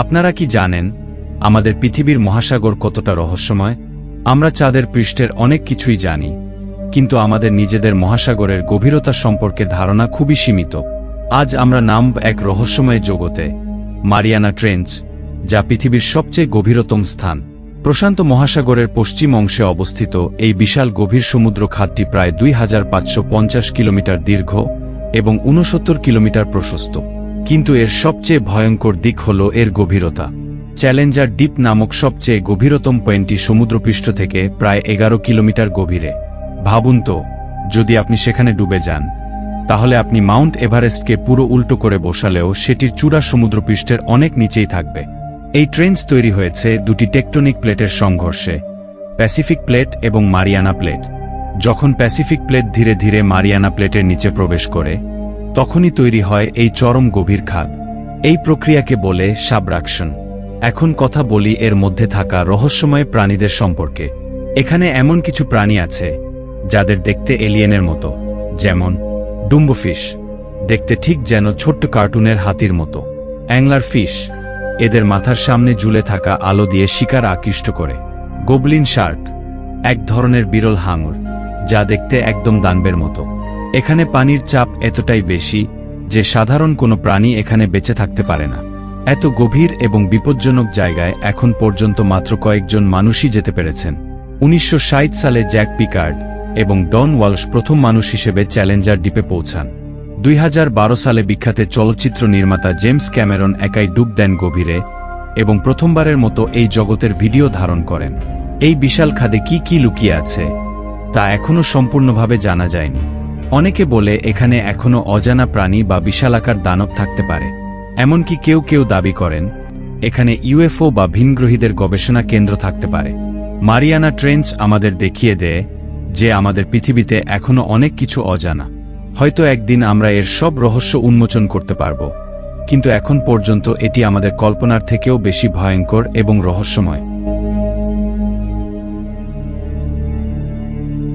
আপনারা কি জানেন আমাদের পৃথিবীর মহাসাগর কতটা রহস্যময়? আমরা চাঁদের পৃষ্ঠের অনেক কিছুই জানি, কিন্তু আমাদের নিজেদের মহাসাগরের গভীরতা সম্পর্কে ধারণা খুবই সীমিত। আজ আমরা নামব এক রহস্যময় জগতে, মারিয়ানা ট্রেঞ্চ, যা পৃথিবীর সবচেয়ে গভীরতম স্থান। প্রশান্ত মহাসাগরের পশ্চিম অংশে অবস্থিত এই বিশাল গভীর সমুদ্র খাতটি প্রায় 2550 কিলোমিটার দীর্ঘ এবং 69 কিলোমিটার প্রশস্ত। কিন্তু এর সবচেয়ে ভয়ঙ্কর দিক হল এর গভীরতা। চ্যালেঞ্জার ডিপ নামক সবচেয়ে গভীরতম পয়েন্টটি সমুদ্রপৃষ্ঠ থেকে প্রায় 11 কিলোমিটার গভীরে। ভাবুন তো, যদি আপনি সেখানে ডুবে যান, তাহলে আপনি মাউন্ট এভারেস্টকে পুরো উল্টো করে বসালেও সেটির চূড়া সমুদ্রপৃষ্ঠের অনেক নিচেই থাকবে। এই ট্রেঞ্চ তৈরি হয়েছে দুটি টেকটনিক প্লেটের সংঘর্ষে, প্যাসিফিক প্লেট এবং মারিয়ানা প্লেট। যখন প্যাসিফিক প্লেট ধীরে ধীরে মারিয়ানা প্লেটের নিচে প্রবেশ করে, তখনই তৈরি হয় এই চরম গভীর খাদ। এই প্রক্রিয়াকে বলে সাবরাকশন। এখন কথা বলি এর মধ্যে থাকা রহস্যময় প্রাণীদের সম্পর্কে। এখানে এমন কিছু প্রাণী আছে যাদের দেখতে এলিয়েনের মতো, যেমন ডুম্বফিশ, দেখতে ঠিক যেন ছোট্ট কার্টুনের হাতির মতো। অ্যাংলার ফিশ, এদের মাথার সামনে ঝুলে থাকা আলো দিয়ে শিকার আকৃষ্ট করে। গোবলিন শার্ক, এক ধরনের বিরল হাঙর, যা দেখতে একদম দানবের মতো। এখানে পানির চাপ এতটাই বেশি যে সাধারণ কোনো প্রাণী এখানে বেঁচে থাকতে পারে না। এত গভীর এবং বিপজ্জনক জায়গায় এখন পর্যন্ত মাত্র কয়েকজন মানুষই যেতে পেরেছেন। 1960 সালে জ্যাক পিকার্ড এবং ডন ওয়ালশ প্রথম মানুষ হিসেবে চ্যালেঞ্জার দ্বীপে পৌঁছান। 2012 সালে বিখ্যাত চলচ্চিত্র নির্মাতা জেমস ক্যামেরন একাই ডুব দেন গভীরে এবং প্রথমবারের মতো এই জগতের ভিডিও ধারণ করেন। এই বিশাল খাদে কি কি লুকিয়ে আছে তা এখনও সম্পূর্ণভাবে জানা যায়নি। অনেকে বলে এখানে এখনও অজানা প্রাণী বা বিশালাকার দানব থাকতে পারে। এমনকি কেউ কেউ দাবি করেন এখানে ইউএফও বা ভিনগ্রহীদের গবেষণা কেন্দ্র থাকতে পারে। মারিয়ানা ট্রেঞ্চ আমাদের দেখিয়ে দেয় যে আমাদের পৃথিবীতে এখনও অনেক কিছু অজানা। হয়তো একদিন আমরা এর সব রহস্য উন্মোচন করতে পারব, কিন্তু এখন পর্যন্ত এটি আমাদের কল্পনার থেকেও বেশি ভয়ঙ্কর এবং রহস্যময়।